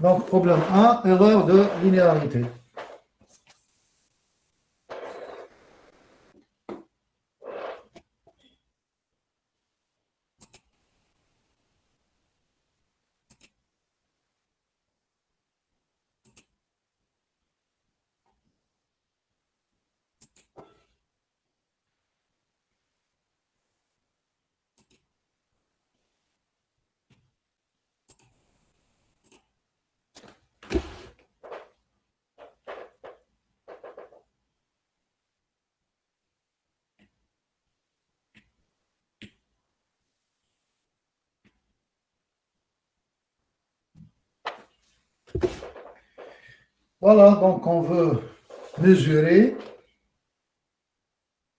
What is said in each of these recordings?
Donc, problème 1, erreur de linéarité. Voilà, donc on veut mesurer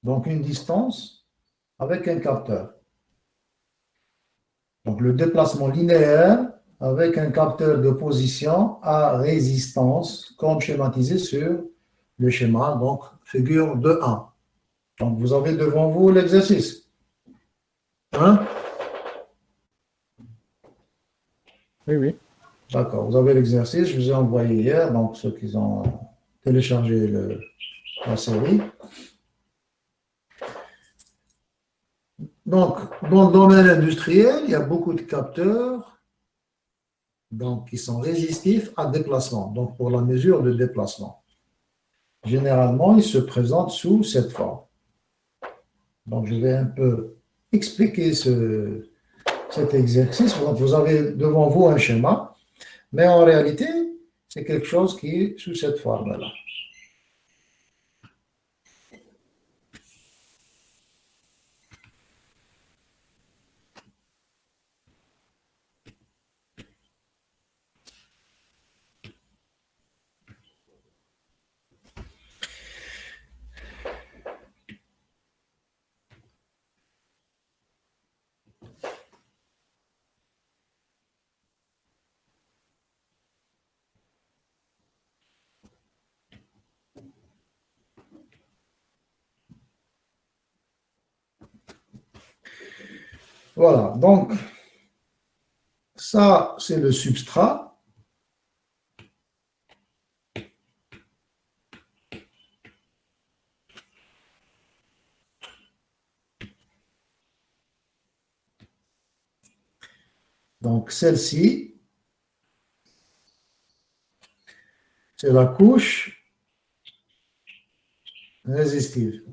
donc une distance avec un capteur. Donc le déplacement linéaire avec un capteur de position à résistance, comme schématisé sur le schéma, donc figure 2.1. Donc vous avez devant vous l'exercice. Hein? Oui, oui. D'accord, vous avez l'exercice, je vous ai envoyé hier, donc ceux qui ont téléchargé la série. Donc, dans le domaine industriel, il y a beaucoup de capteurs donc, qui sont résistifs à déplacement, donc pour la mesure de déplacement. Généralement, ils se présentent sous cette forme. Donc, je vais un peu expliquer cet exercice. Donc, vous avez devant vous un schéma, mais en réalité, c'est quelque chose qui est sous cette forme-là. Voilà, donc ça, c'est le substrat. Donc, celle-ci, c'est la couche résistive.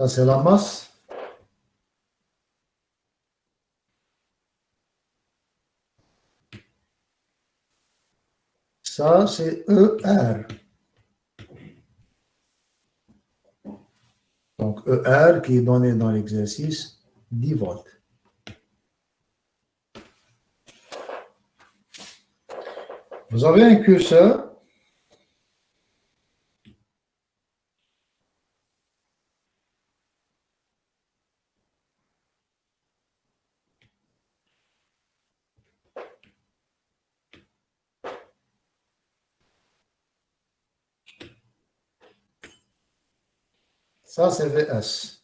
Ça, c'est la masse. Ça, c'est ER. Donc, ER qui est donné dans l'exercice 10 volts. Vous avez un curseur. Ça, c'est VS.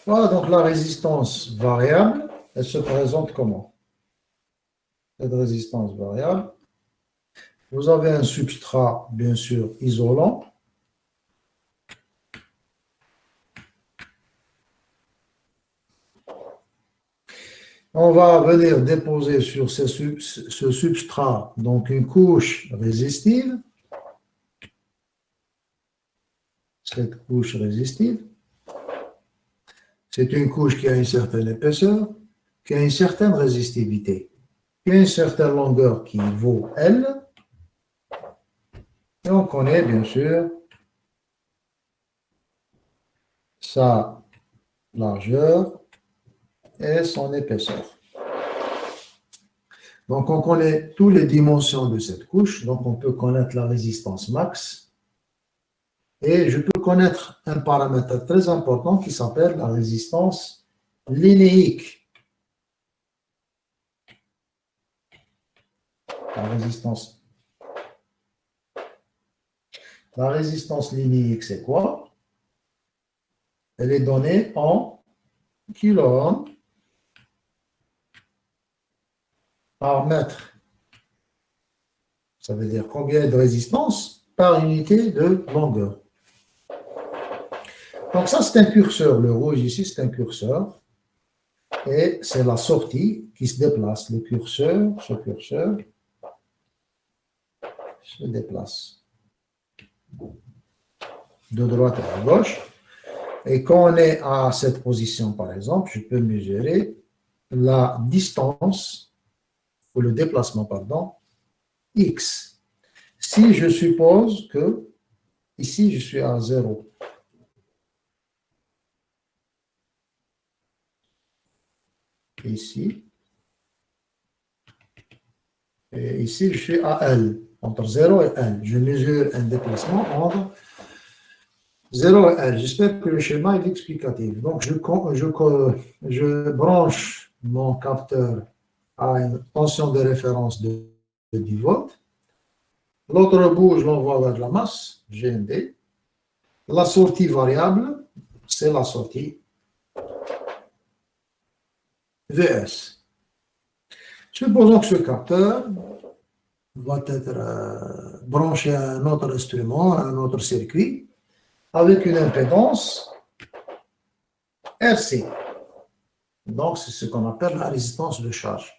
Voilà, donc la résistance variable, elle se présente comment? Cette résistance variable, vous avez un substrat, bien sûr, isolant. On va venir déposer sur ce substrat donc une couche résistive. Cette couche résistive, c'est une couche qui a une certaine épaisseur, qui a une certaine résistivité, qui a une certaine longueur qui vaut L. Et on connaît bien sûr sa largeur et son épaisseur. Donc, on connaît toutes les dimensions de cette couche. Donc, on peut connaître la résistance max. Et je peux connaître un paramètre très important qui s'appelle la résistance linéique. La résistance linéique, c'est quoi? Elle est donnée en kiloohms par mètre. Ça veut dire combien de résistance par unité de longueur. Donc ça, c'est un curseur. Le rouge ici, c'est un curseur. Et c'est la sortie qui se déplace. Le curseur, ce curseur, se déplace de droite à gauche. Et quand on est à cette position, par exemple, je peux mesurer la distance, ou le déplacement, pardon, x. Si je suppose que ici, je suis à 0. Ici. Et ici, je suis à L, entre 0 et L. Je mesure un déplacement entre 0 et L. J'espère que le schéma est explicatif. Donc, je branche mon capteur à une tension de référence de 10 volts. L'autre bout, je l'envoie vers la masse, GND. La sortie variable, c'est la sortie VS. Supposons que ce capteur va être branché à un autre instrument, à un autre circuit, avec une impédance RC. Donc, c'est ce qu'on appelle la résistance de charge.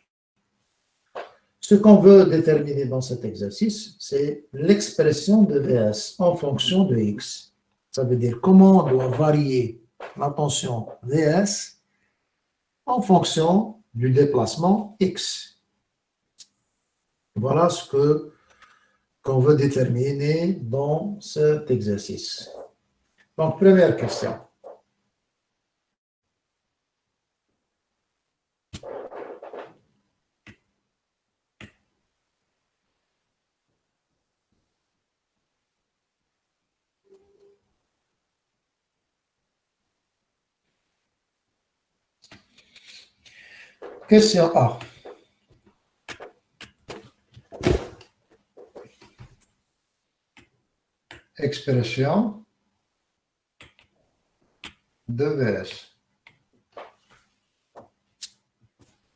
Ce qu'on veut déterminer dans cet exercice, c'est l'expression de VS en fonction de X. Ça veut dire comment on doit varier la tension VS en fonction du déplacement X. Voilà ce qu'on veut déterminer dans cet exercice. Donc, première question. Question A. Expression de VS.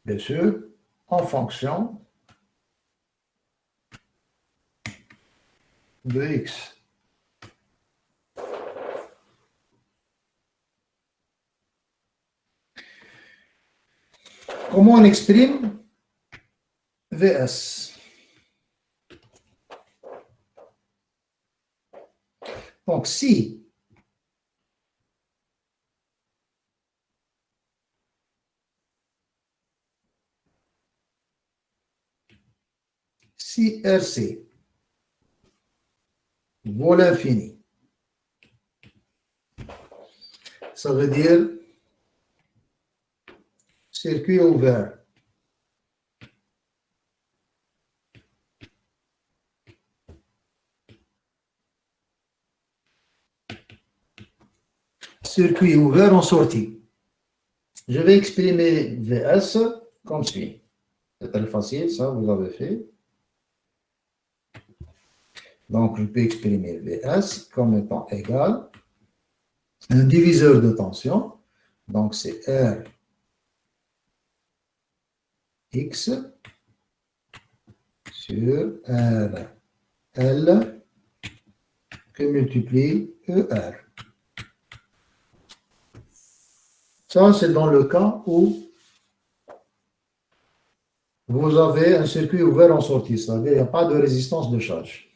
Bien sûr, en fonction de X. Comment on exprime VS? Donc, si RC vaut l'infini, ça veut dire circuit ouvert. Circuit ouvert en sortie. Je vais exprimer VS comme suit. C'est très facile, ça, vous l'avez fait. Donc, je peux exprimer VS comme étant égal à un diviseur de tension. Donc, c'est Rx sur RL que multiplie ER. Ça, c'est dans le cas où vous avez un circuit ouvert en sortie, c'est-à-dire qu'il n'y a pas de résistance de charge.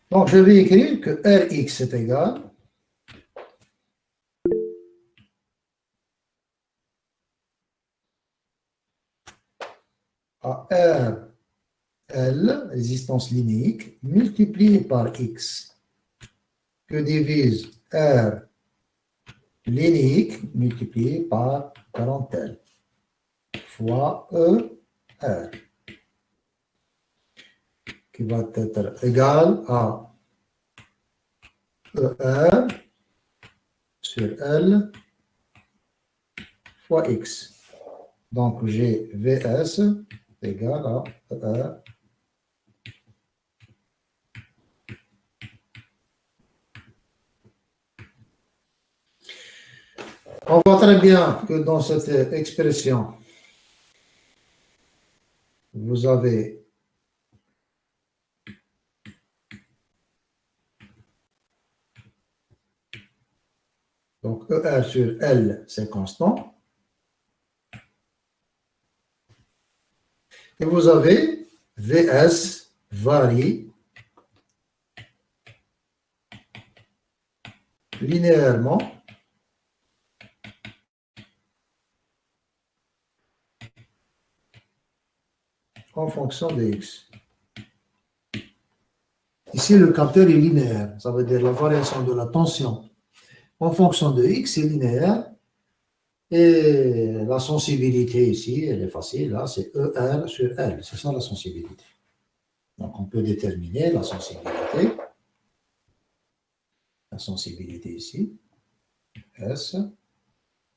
Donc, je vais écrire que Rx est égal à RL, résistance linéique, multiplié par X, que divise R linéique multiplié par 40L fois ER, qui va être égal à ER sur L fois X. Donc, j'ai VS égal à ER on voit très bien que dans cette expression, vous avez donc ER sur L, c'est constant. Et vous avez VS varie linéairement en fonction de X. Ici, le capteur est linéaire. Ça veut dire la variation de la tension en fonction de X est linéaire. Et la sensibilité ici, elle est facile. Là, c'est ER sur L. C'est ça la sensibilité. Donc, on peut déterminer la sensibilité. La sensibilité ici, S,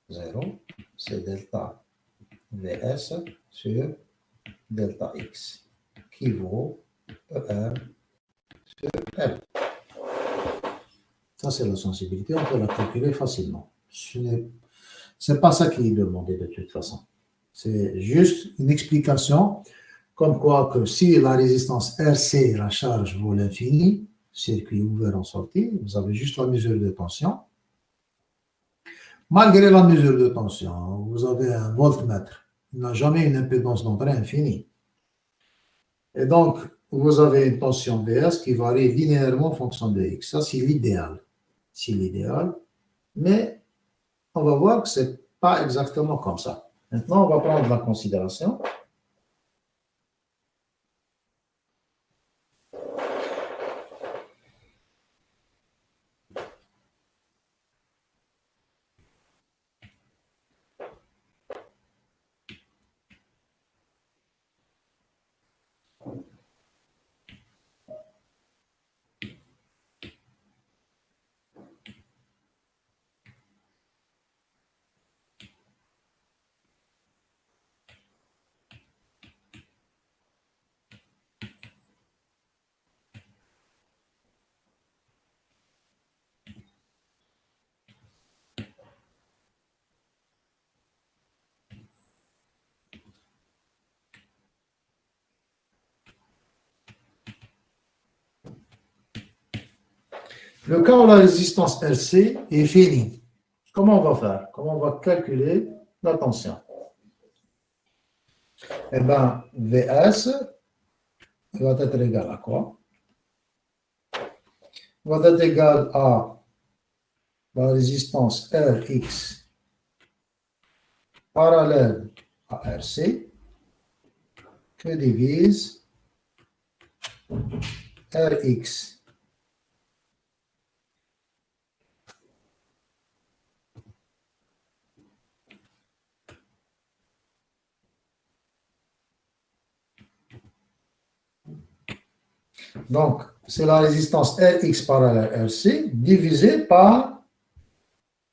0, c'est delta VS sur delta X, qui vaut ER sur L. Ça, c'est la sensibilité. On peut la calculer facilement. Ce n'est pas ça qui est demandé de toute façon. C'est juste une explication comme quoi que si la résistance RC, la charge vaut l'infini, circuit ouvert en sortie, vous avez juste la mesure de tension. Malgré la mesure de tension, vous avez un voltmètre. Il n'a jamais une impédance d'entrée infinie. Et donc, vous avez une tension VS qui varie linéairement en fonction de X. Ça, c'est l'idéal. C'est l'idéal. Mais on va voir que ce n'est pas exactement comme ça. Maintenant, on va prendre la considération. Le cas où la résistance RC est finie, comment on va faire? Comment on va calculer la tension? Eh bien, VS va être égal à quoi? Va être égal à la résistance Rx parallèle à RC que divise Rx Donc, c'est la résistance Rx parallèle RC divisée par,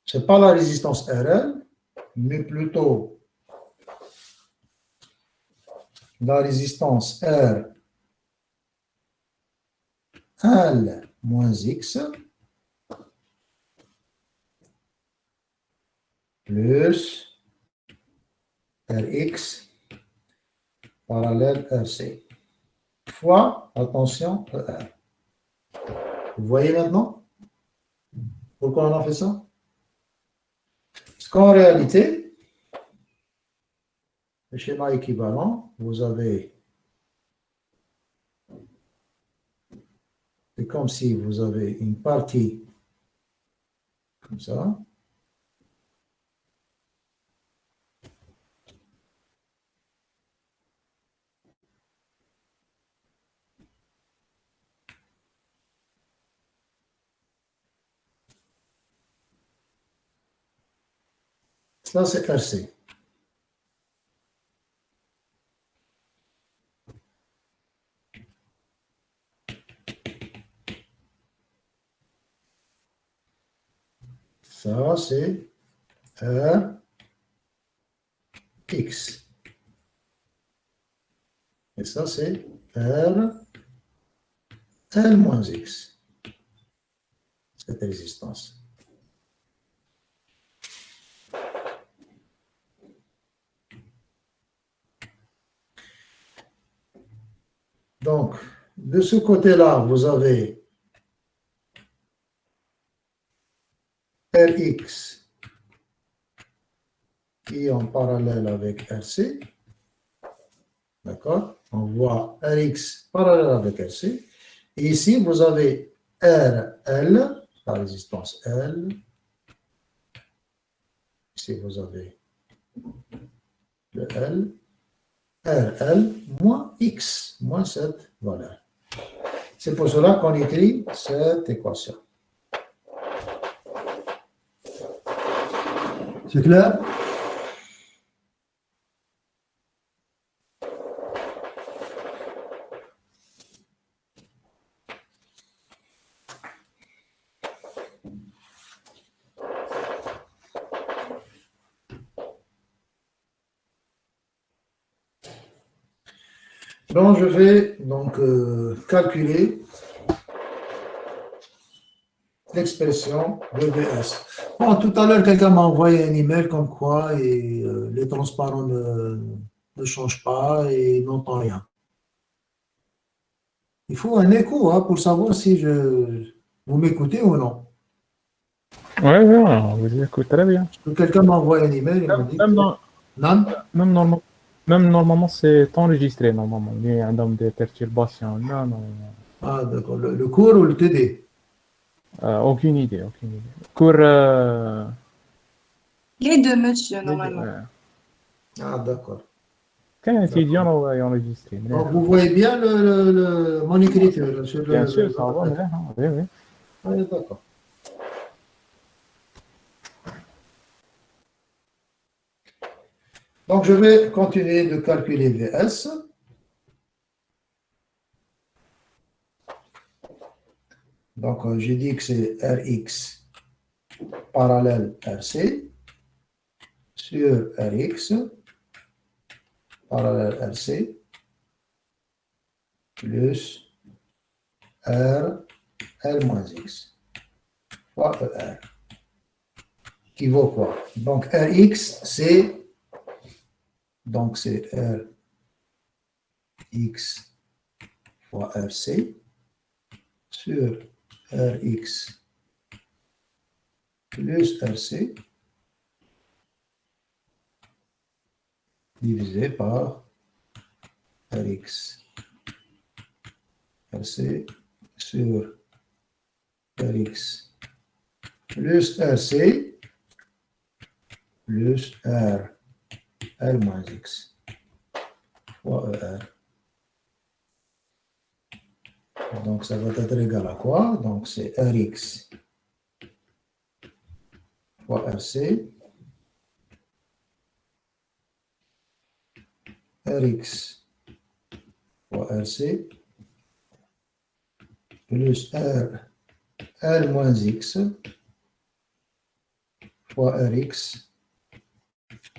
ce n'est pas la résistance RL, mais plutôt la résistance RL moins X plus Rx parallèle RC fois, attention, ER. Vous voyez maintenant pourquoi on a fait ça? Parce qu'en réalité, le schéma équivalent, vous avez, c'est comme si vous avez une partie comme ça, ça c'est RC. Ça c'est Rx. Et ça c'est R L moins X, cette résistance. Donc, de ce côté-là, vous avez Rx qui est en parallèle avec RC. D'accord? On voit Rx parallèle avec RC. Et ici, vous avez RL, la résistance L. Ici, vous avez le L. RL moins X, moins cette valeur. C'est pour cela qu'on écrit cette équation. C'est clair? Donc, je vais donc calculer l'expression de VS. Bon, tout à l'heure, quelqu'un m'a envoyé un email comme quoi et, les transparents ne changent pas et n'entendent rien. Il faut un écho hein, pour savoir si vous m'écoutez ou non. Ouais, ouais, on vous écoute très bien. Quelqu'un m'a envoyé un email et m'a dit Même, non, même normalement, c'est enregistré, normalement. Il y a des perturbations. Non, non. ah, d'accord, le cours ou le TD? Aucune idée, aucune idée. Cours. Les deux, monsieur, normalement. Ah, d'accord. Quel étudiant est enregistré? Donc, vous voyez bien mon écriture sur Bien sûr, ça va, l'appel. oui, oui. Ah, d'accord. Donc, je vais continuer de calculer VS. Donc, j'ai dit que c'est Rx parallèle RC sur Rx parallèle RC plus R L moins X fois ER qui vaut quoi? Donc, Rx, c'est Rx fois RC sur Rx plus RC divisé par Rx RC sur Rx plus RC plus R L moins X fois ER. Donc, ça va être égal à quoi? Donc, c'est Rx fois RC, Rx fois RC, plus L moins X fois Rx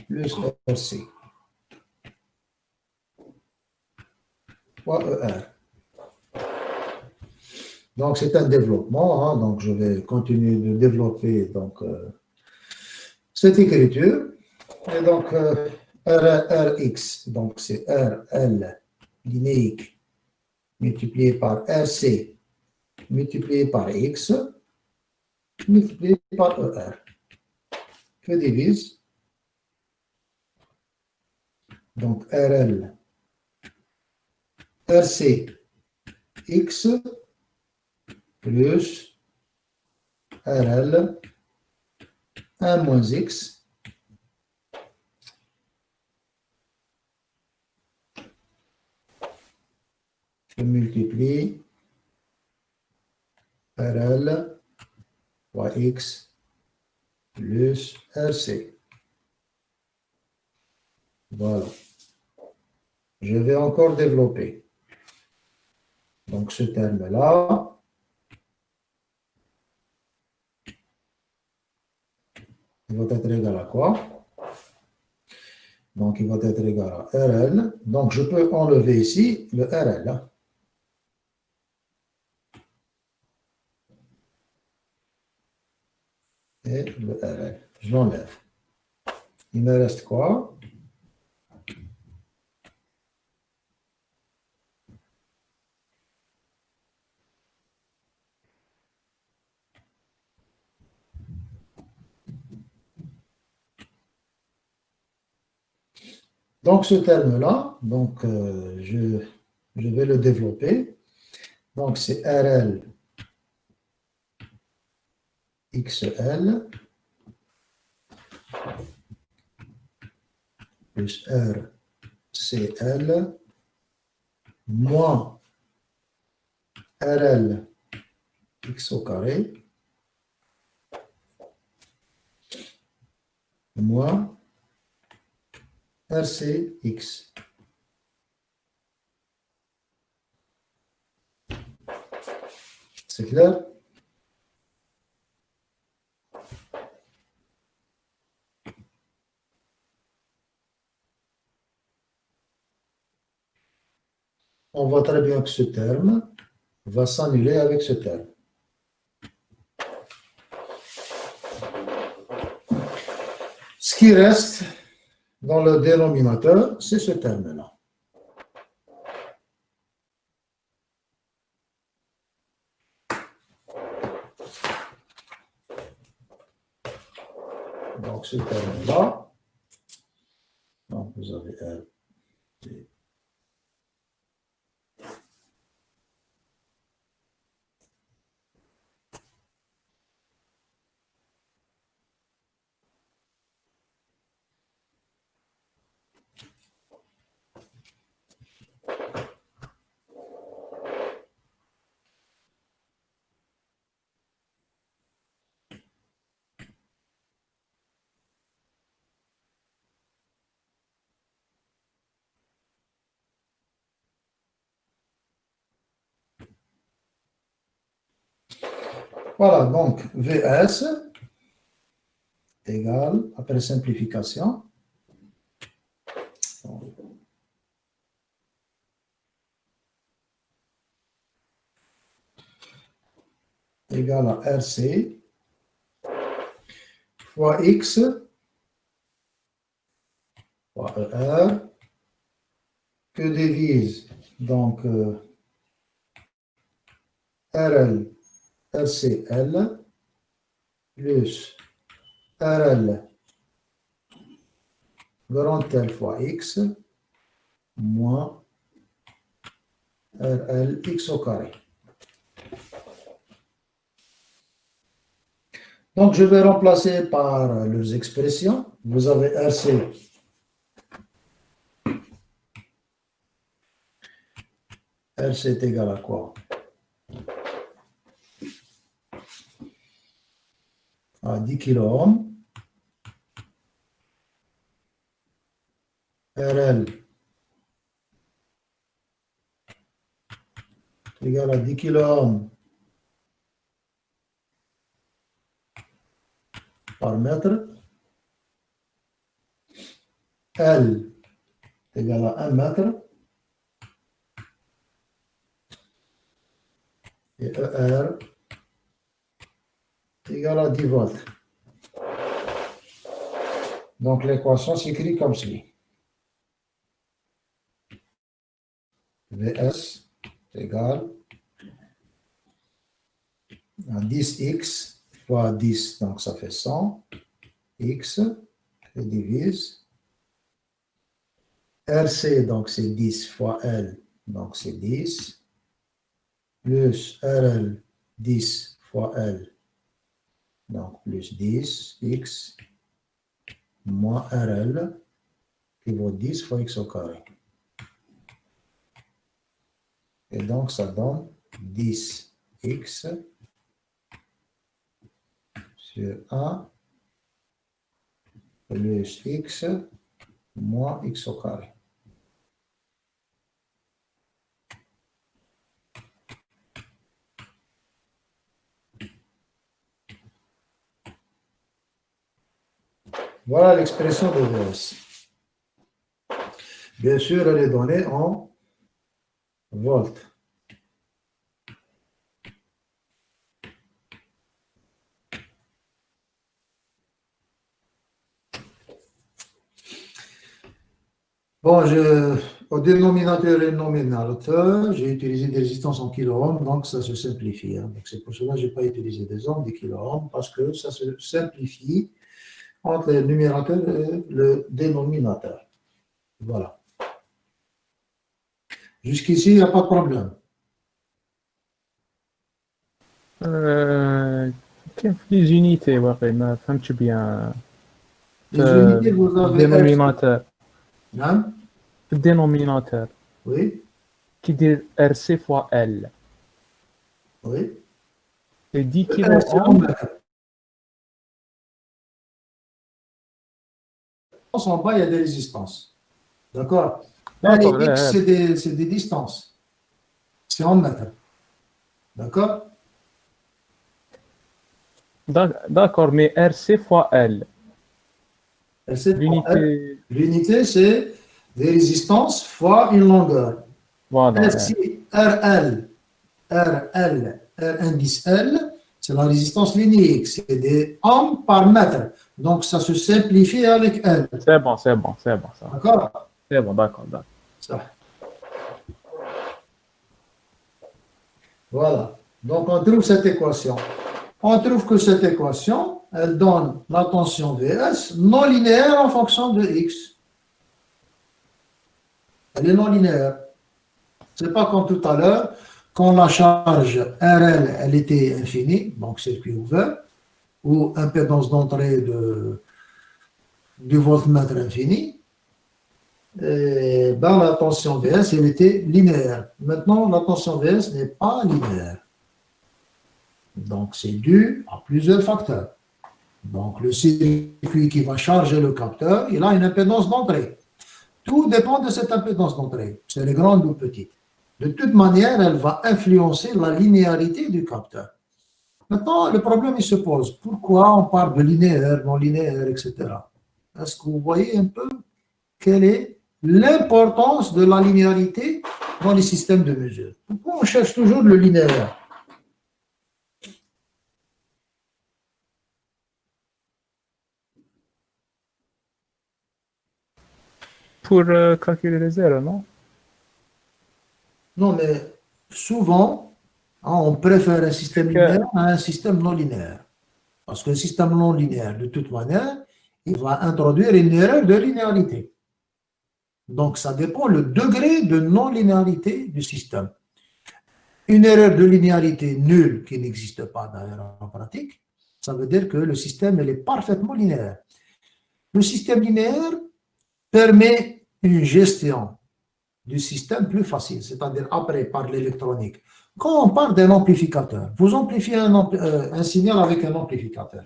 plus RC fois ER. Donc, c'est un développement. Hein, donc, je vais continuer de développer cette écriture. Et donc, Rx, donc c'est RL linéique multiplié par RC multiplié par X multiplié par ER. Que divise donc RL RC X plus RL 1 moins X je multiplie RL fois X plus RC. Voilà. Je vais encore développer. Donc, ce terme-là, il va être égal à quoi? Donc, il va être égal à RL. Donc, je peux enlever ici le RL. Hein. Et le RL. Je l'enlève. Il me reste quoi? Donc, ce terme-là, je vais le développer. Donc, c'est RL XL plus RCL moins RL X au carré moins RCX. C'est clair? On voit très bien que ce terme va s'annuler avec ce terme. Ce qui reste dans le dénominateur, c'est ce terme-là. Donc, ce terme-là, donc vous avez R, T. Voilà, donc VS égale, après simplification, égale à RC fois X fois ER que divise donc RL RCL plus RL grand L fois X moins RL X au carré. Donc, je vais remplacer par leurs expressions. Vous avez RC RC est égal à quoi? À 10 kΩ. RL égal à 10 kΩ par mètre. L égale à 1 mètre. Et ER égale à 10 volts. Donc l'équation s'écrit comme suit. Vs égale à 10x fois 10, donc ça fait 100. X, et divise. RC, donc c'est 10 fois L, donc c'est 10. Plus RL, 10 fois L, donc plus 10, X, moins RL, qui vaut 10 fois X au carré. Et donc ça donne 10X sur 1 plus X moins X au carré. Voilà l'expression de Vs. Bien sûr, elle est donnée en volts. Bon, au dénominateur et nominateur, j'ai utilisé des résistances en kiloohms, donc ça se simplifie. Hein. Donc c'est pour cela que je n'ai pas utilisé des ohms, des kiloohms, parce que ça se simplifie entre le numérateur et le dénominateur. Voilà. Jusqu'ici, il n'y a pas de problème. كيف les unités واقع ما فهمتش bien. Les unités, vous avez dénominateur. Hein? Le dénominateur. Oui. Qui dit RC fois L. Oui. Et 10 kiloohms. En bas, il y a des résistances. D'accord. D'accord. X, c'est des distances. C'est en mètres. D'accord. D'accord, mais RC fois L. L'unité, c'est des résistances fois une longueur. Voilà. RC, RL, RL, R indice L, c'est la résistance linéaire. C'est des ohms par mètre. Donc, ça se simplifie avec L. C'est bon, ça. D'accord. C'est bon, d'accord. Ça. Voilà. Donc, on trouve cette équation. On trouve que cette équation, elle donne la tension Vs non linéaire en fonction de X. Elle est non linéaire. Ce n'est pas comme tout à l'heure, quand la charge RL, elle était infinie, donc circuit ouvert, ou impédance d'entrée du voltmètre infini, et ben, la tension Vs, elle était linéaire. Maintenant, la tension Vs n'est pas linéaire. Donc, c'est dû à plusieurs facteurs. Donc, le circuit qui va charger le capteur, il a une impédance d'entrée. Tout dépend de cette impédance d'entrée. Si elle est grande ou petite. De toute manière, elle va influencer la linéarité du capteur. Maintenant, le problème, il se pose. Pourquoi on parle de linéaire, non linéaire, etc. Est-ce que vous voyez un peu quelle est l'importance de la linéarité dans les systèmes de mesure? Pourquoi on cherche toujours le linéaire? Pour calculer les erreurs, non? Non, mais souvent, on préfère un système linéaire à un système non linéaire. Parce qu'un système non linéaire, de toute manière, il va introduire une erreur de linéarité. Donc, ça dépend le degré de non-linéarité du système. Une erreur de linéarité nulle qui n'existe pas d'ailleurs en pratique, ça veut dire que le système il est parfaitement linéaire. Le système linéaire permet une gestion du système plus facile, c'est-à-dire après par l'électronique. Quand on parle d'un amplificateur, vous amplifiez un signal avec un amplificateur.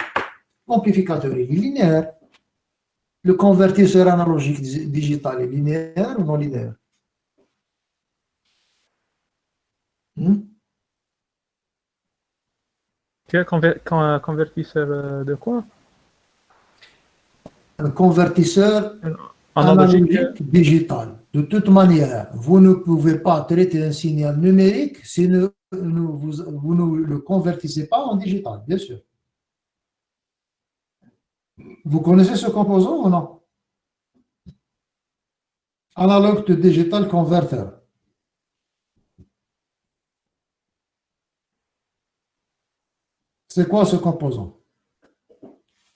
L'amplificateur est linéaire. Le convertisseur analogique digital est linéaire ou non linéaire? Tu es convertisseur de quoi? un convertisseur Analogique, analogique digital. De toute manière, vous ne pouvez pas traiter un signal numérique si vous ne le convertissez pas en digital, bien sûr. Vous connaissez ce composant ou non? Analog to digital converter. C'est quoi ce composant?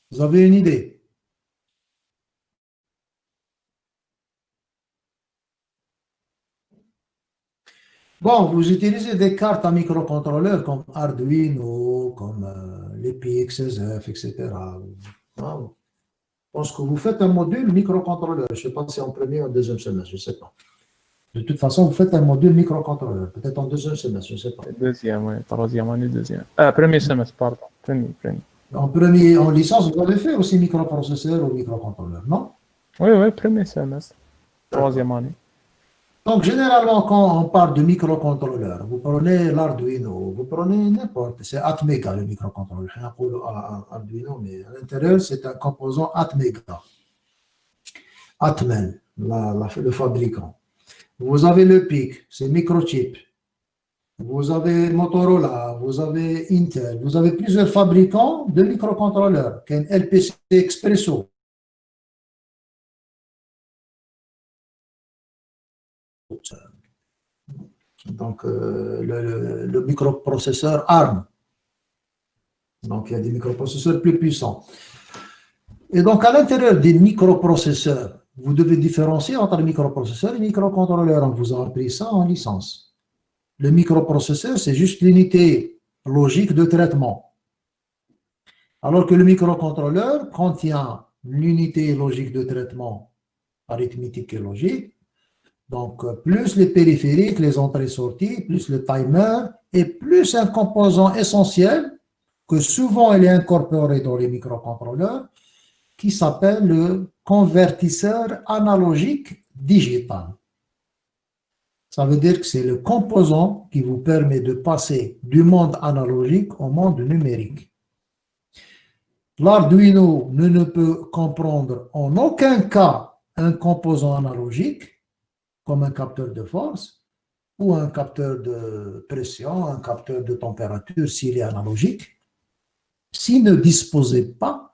Vous avez une idée? Bon, vous utilisez des cartes à microcontrôleurs comme Arduino, comme les PXSF, etc. Ah, je pense que vous faites un module microcontrôleur. Je ne sais pas si en premier ou en deuxième semestre, je ne sais pas. De toute façon, vous faites un module microcontrôleur, peut-être en deuxième semestre, je ne sais pas. deuxième, ouais, troisième année, deuxième. Premier semestre, pardon. Premier. En licence, vous avez fait aussi microprocesseur ou microcontrôleur, non? Oui, premier semestre. Troisième année. Donc, généralement, quand on parle de microcontrôleur, vous prenez l'Arduino, vous prenez n'importe, c'est Atmega le microcontrôleur. Je n'ai pas Arduino, mais à l'intérieur, c'est un composant Atmega. Atmel, le fabricant. Vous avez le PIC, c'est microchip. Vous avez Motorola, vous avez Intel, vous avez plusieurs fabricants de microcontrôleurs, qu'un LPC Expresso. Donc, le microprocesseur ARM. Donc, il y a des microprocesseurs plus puissants. Et donc, à l'intérieur des microprocesseurs, vous devez différencier entre microprocesseurs et microcontrôleurs. On vous a appris ça en licence. Le microprocesseur, c'est juste l'unité logique de traitement. Alors que le microcontrôleur contient l'unité logique de traitement arithmétique et logique. Donc, plus les périphériques, les entrées-sorties, plus le timer, et plus un composant essentiel que souvent il est incorporé dans les microcontrôleurs, qui s'appelle le convertisseur analogique digital. Ça veut dire que c'est le composant qui vous permet de passer du monde analogique au monde numérique. L'Arduino ne peut comprendre en aucun cas un composant analogique, comme un capteur de force, ou un capteur de pression, un capteur de température s'il est analogique, s'il ne disposait pas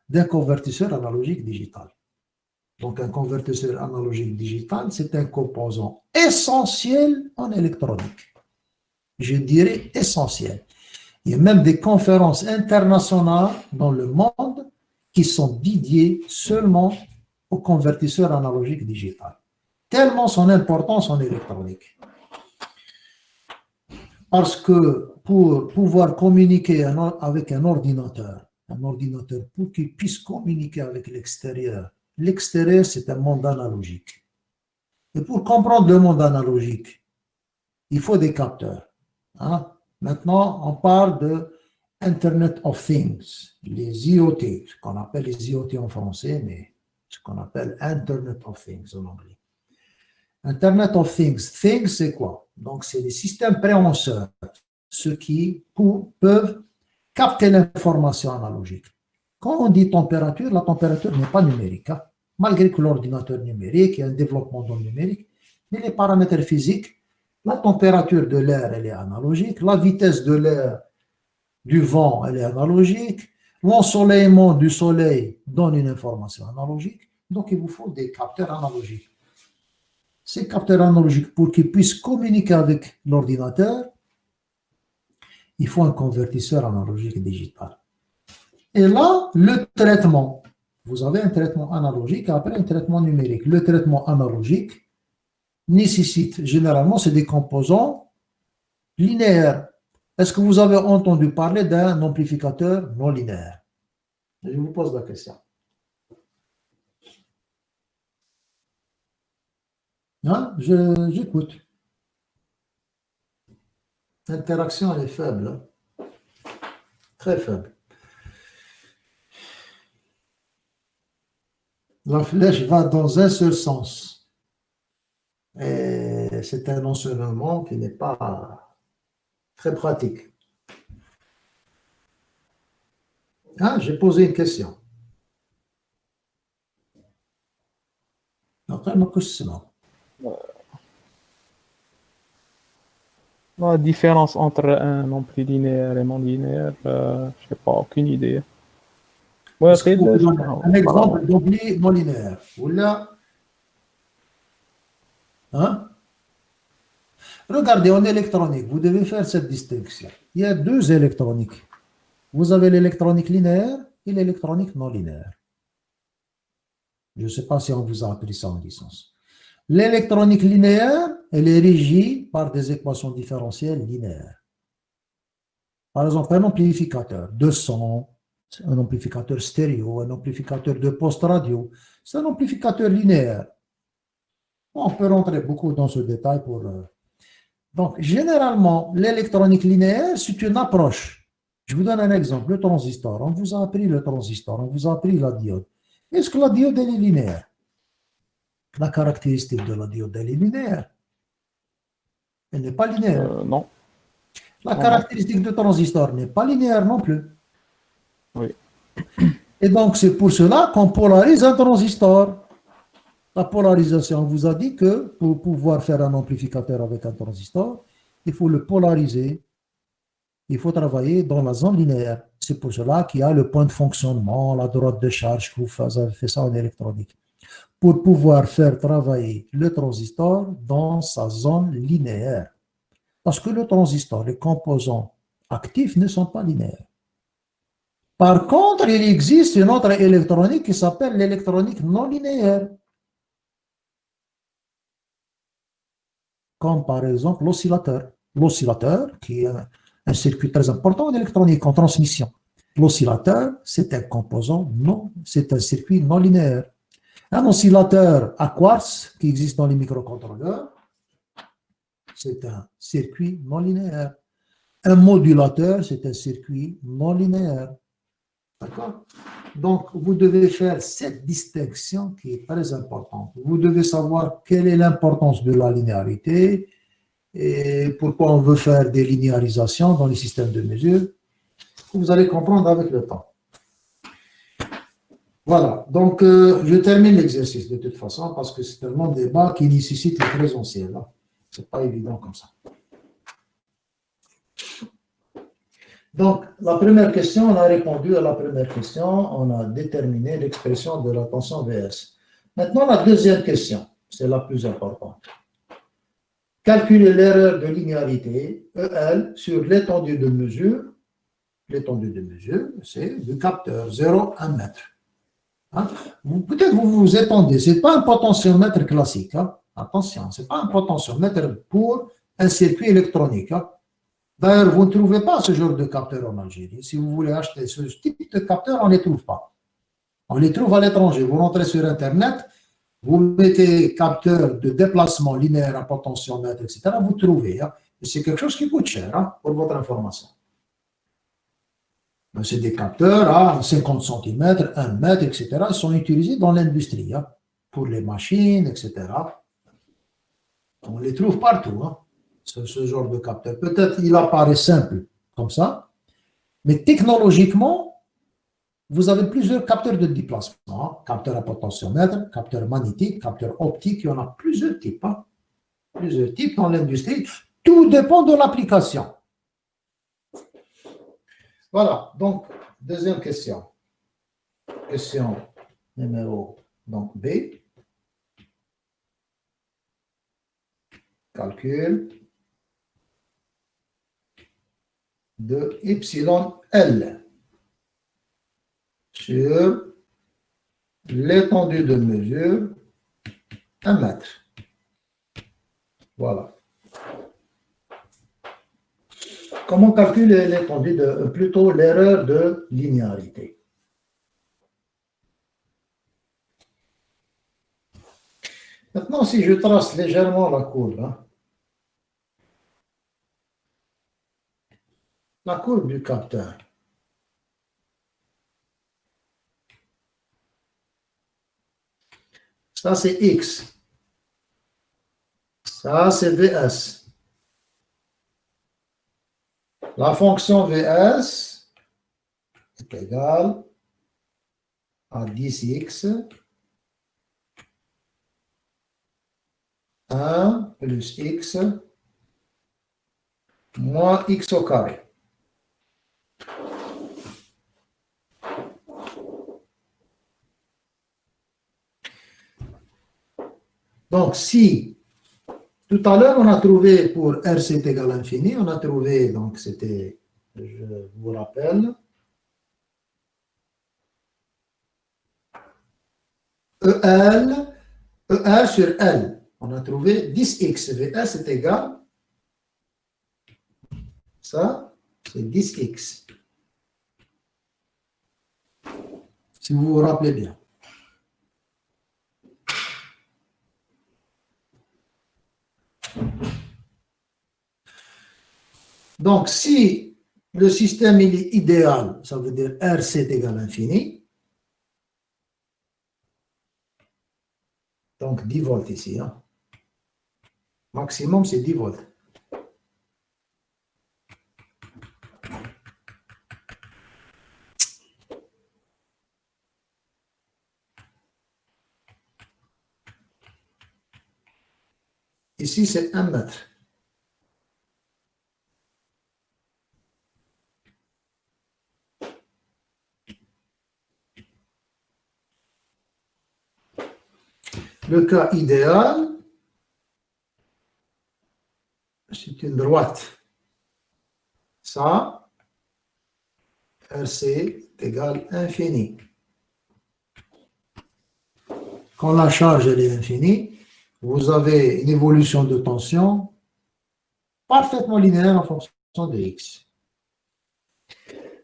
d'un convertisseur analogique digital. Donc, un convertisseur analogique digital, c'est un composant essentiel en électronique. Je dirais essentiel. Il y a même des conférences internationales dans le monde qui sont dédiées seulement au convertisseur analogique digital. Tellement son importance en électronique. Parce que pour pouvoir communiquer avec un ordinateur pour qu'il puisse communiquer avec l'extérieur, l'extérieur c'est un monde analogique. Et pour comprendre le monde analogique, il faut des capteurs. Hein? Maintenant, on parle de Internet of Things, les IoT, ce qu'on appelle les IoT en français, mais ce qu'on appelle Internet of Things en anglais. Internet of Things. Things, c'est quoi? Donc, c'est les systèmes préhenseurs, ceux qui peuvent capter l'information analogique. Quand on dit température, la température n'est pas numérique. Hein? Malgré que l'ordinateur numérique, il y a un développement dans le numérique, mais les paramètres physiques, la température de l'air, elle est analogique, la vitesse de l'air, du vent, elle est analogique, l'ensoleillement du soleil donne une information analogique, donc il vous faut des capteurs analogiques. Ces capteurs analogiques, pour qu'ils puissent communiquer avec l'ordinateur, il faut un convertisseur analogique digital. Et là, le traitement. Vous avez un traitement analogique et après un traitement numérique. Le traitement analogique nécessite, généralement, c'est des composants linéaires. Est-ce que vous avez entendu parler d'un amplificateur non linéaire? Je vous pose la question. Hein? J'écoute. L'interaction, elle est faible. Hein? Très faible. La flèche va dans un seul sens. Et c'est un enseignement qui n'est pas très pratique. Hein? J'ai posé une question. ما كنتش تسمعوا. La différence entre un ampli linéaire et non linéaire, je sais pas, aucune idée. Ouais, Est-ce que vous pouvez donner un exemple apparemment. d'ampli non linéaire? Ou là, hein? Regardez, en électronique, vous devez faire cette distinction. Il y a deux électroniques. Vous avez l'électronique linéaire et l'électronique non linéaire. Je ne sais pas si on vous a appris ça en licence. L'électronique linéaire, elle est régie par des équations différentielles linéaires. Par exemple, un amplificateur de son, un amplificateur stéréo, un amplificateur de poste radio, c'est un amplificateur linéaire. On peut rentrer beaucoup dans ce détail pour... Donc, généralement, l'électronique linéaire, c'est une approche. Je vous donne un exemple, le transistor. On vous a appris le transistor, on vous a appris la diode. Est-ce que la diode, elle est linéaire? La caractéristique de la diode, elle est linéaire. Elle n'est pas linéaire. Non. La caractéristique du transistor n'est pas linéaire non plus. Oui. Et donc, c'est pour cela qu'on polarise un transistor. La polarisation, on vous a dit que pour pouvoir faire un amplificateur avec un transistor, il faut le polariser. Il faut travailler dans la zone linéaire. C'est pour cela qu'il y a le point de fonctionnement, la droite de charge, que vous avez fait ça en électronique. Pour pouvoir faire travailler le transistor dans sa zone linéaire. Parce que le transistor, les composants actifs ne sont pas linéaires. Par contre, il existe une autre électronique qui s'appelle l'électronique non linéaire. Comme par exemple l'oscillateur. L'oscillateur, qui est un circuit très important en électronique, en transmission. L'oscillateur, c'est un composant non, c'est un circuit non linéaire. Un oscillateur à quartz qui existe dans les microcontrôleurs, c'est un circuit non linéaire. Un modulateur, c'est un circuit non linéaire. D'accord? Donc, vous devez faire cette distinction qui est très importante. Vous devez savoir quelle est l'importance de la linéarité et pourquoi on veut faire des linéarisations dans les systèmes de mesure. Vous allez comprendre avec le temps. Voilà, donc je termine l'exercice de toute façon parce que c'est un long débat qui nécessite le présentiel. Hein. Ce n'est pas évident comme ça. Donc, la première question, on a répondu à la première question, on a déterminé l'expression de la tension Vs. Maintenant, la deuxième question, c'est la plus importante. Calculer l'erreur de linéarité, EL, sur l'étendue de mesure. L'étendue de mesure, c'est du capteur, 0 à 1 mètre. Hein? Peut-être vous vous étendez, ce n'est pas un potentiomètre classique. Hein? Attention, ce n'est pas un potentiomètre pour un circuit électronique. Hein? D'ailleurs, vous ne trouvez pas ce genre de capteur en Algérie. Si vous voulez acheter ce type de capteur, on ne les trouve pas. On les trouve à l'étranger. Vous rentrez sur Internet, vous mettez capteur de déplacement linéaire à potentiomètre, etc. Vous trouvez. Hein? Et c'est quelque chose qui coûte cher, hein, pour votre information. C'est des capteurs à 50 cm, 1 mètre, etc. Ils sont utilisés dans l'industrie, hein, pour les machines, etc. On les trouve partout, hein, ce genre de capteur. Peut-être il apparaît simple comme ça, mais technologiquement, vous avez plusieurs capteurs de déplacement. Hein, capteur à potentiomètre, capteur magnétique, capteur optique, il y en a plusieurs types. Hein, plusieurs types dans l'industrie. Tout dépend de l'application. Voilà, donc, deuxième question. Question numéro donc, B. Calcul de YL sur l'étendue de mesure 1 mètre. Voilà. Comment calculer l'étendue plutôt l'erreur de linéarité? Maintenant, si je trace légèrement la courbe, hein, la courbe du capteur, ça c'est X, ça c'est Vs. La fonction Vs est égale à 10x 1 plus x moins x au carré. Donc, si tout à l'heure, on a trouvé pour RC égale infini, on a trouvé, donc c'était, je vous rappelle, EL sur L. On a trouvé 10x. VS est égal, ça, c'est 10x. Si vous vous rappelez bien. Donc, si le système il est idéal, ça veut dire RC est égal à infini. Donc, 10 volts ici. Hein. Maximum, c'est 10 volts. Ici, c'est 1 mètre. Le cas idéal, c'est une droite. Ça, RC égale infini. Quand la charge elle est infinie, vous avez une évolution de tension parfaitement linéaire en fonction de x.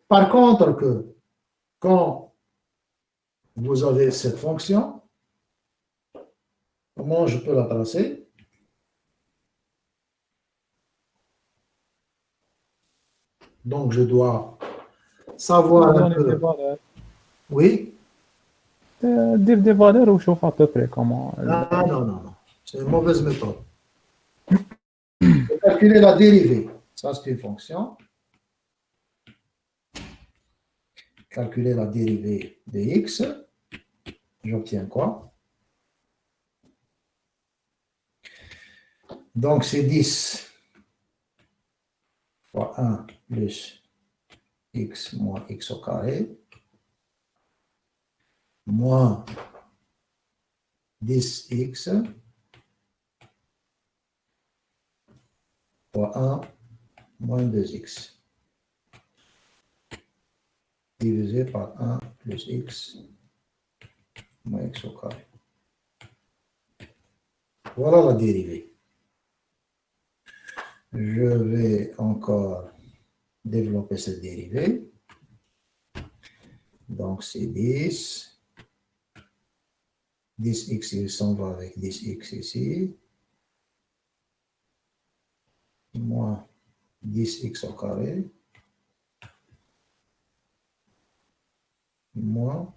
Par contre, quand vous avez cette fonction, comment je peux la tracer? Donc, je dois savoir un peu. Oui? dire des valeurs ou chauffe à peu près comment. Non. C'est une mauvaise méthode. Calculer la dérivée. Ça, c'est une fonction. Calculer la dérivée de x. J'obtiens quoi? Donc, c'est 10 fois 1 plus x moins x au carré moins 10x fois 1 moins 2x divisé par 1 plus x moins x au carré. Voilà la dérivée. Je vais encore développer cette dérivée. Donc, c'est 10. 10x, il s'en va avec 10x ici. Moins 10x au carré. Moins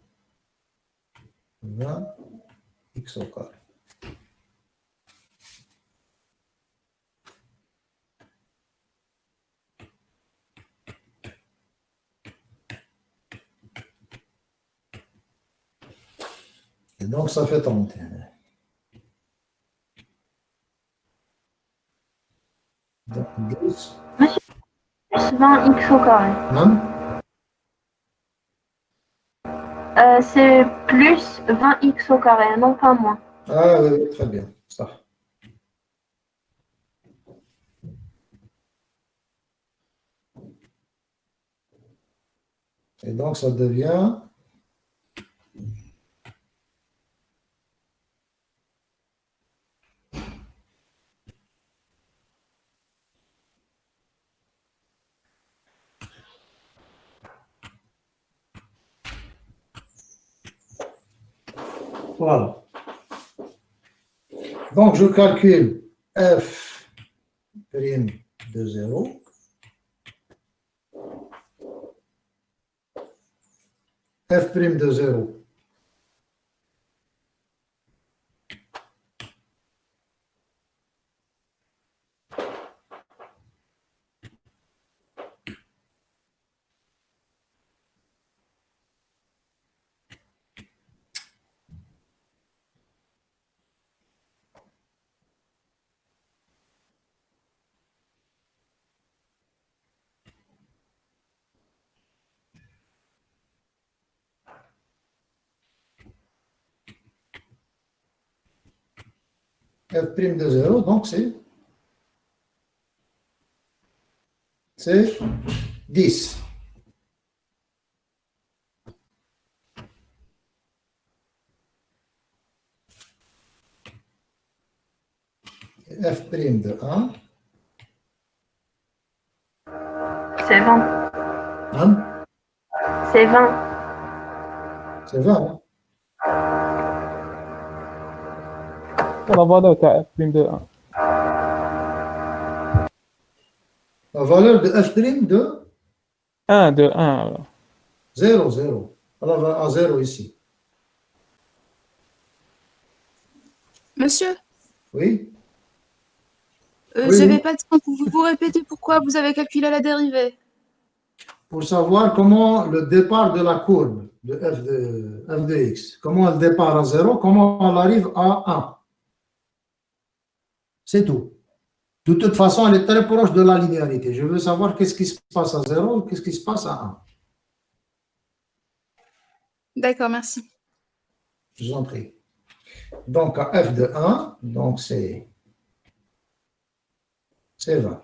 20x au carré. Et donc, ça fait 31. Donc, 10. Monsieur, plus 20x au carré. Hein? C'est plus 20x au carré, non pas moins. Ah oui, très bien. Ça. Et donc, ça devient voilà. Donc, je calcule f' de 0. F' de 0. f' de 0, donc c'est 10. F' de 1. C'est 20. Hein? C'est 20. C'est 20. Hein? La valeur de f' de 1. La valeur de f' de 1 de 1. Alors. 0, 0. Alors, on va à 0 ici. Monsieur, Oui? je Oui. vais pas te vous répéter pourquoi vous avez calculé la dérivée. Pour savoir comment le départ de la courbe de f de x, comment elle départ à 0, comment elle arrive à 1. C'est tout. De toute façon, elle est très proche de la linéarité. Je veux savoir qu'est-ce qui se passe à 0, qu'est-ce qui se passe à 1. D'accord, merci. Je vous en prie. Donc, à f de 1, donc c'est 20.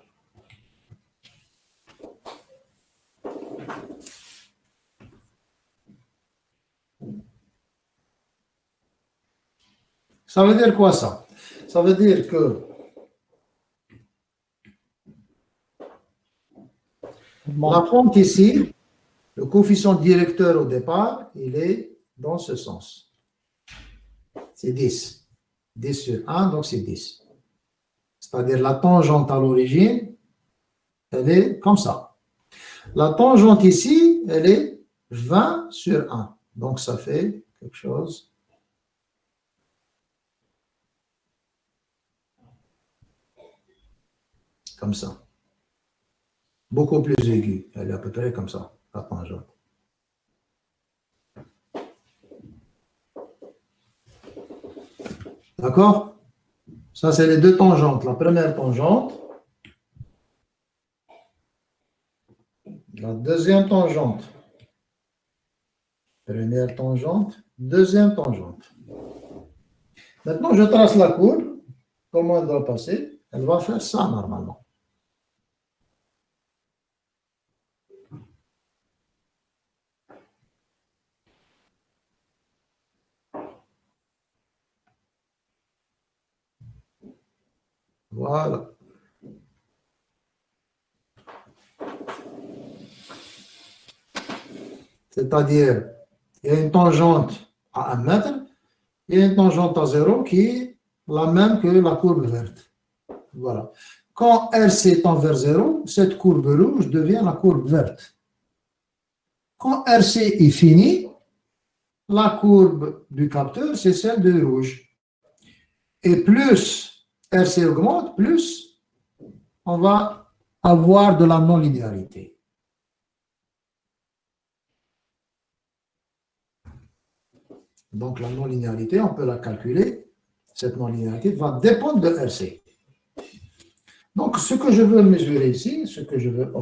Ça veut dire quoi ça? Ça veut dire que la pente ici, le coefficient directeur au départ, il est dans ce sens. C'est 10. 10 sur 1, donc c'est 10. C'est-à-dire la tangente à l'origine, elle est comme ça. La tangente ici, elle est 20 sur 1. Donc ça fait quelque chose comme ça. Beaucoup plus aiguë. Elle est à peu près comme ça, la tangente. D'accord? Ça, c'est les deux tangentes. La première tangente. La deuxième tangente. Première tangente. Deuxième tangente. Maintenant, je trace la courbe. Comment elle doit passer? Elle va faire ça normalement. Voilà. C'est-à-dire, il y a une tangente à 1 mètre, il y a une tangente à 0 qui est la même que la courbe verte. Voilà. Quand RC tend vers 0, cette courbe rouge devient la courbe verte. Quand RC est fini, la courbe du capteur, c'est celle de rouge. Et plus RC augmente, plus on va avoir de la non-linéarité. Donc la non-linéarité, on peut la calculer. Cette non-linéarité va dépendre de RC. Donc ce que je veux mesurer ici, ce que je veux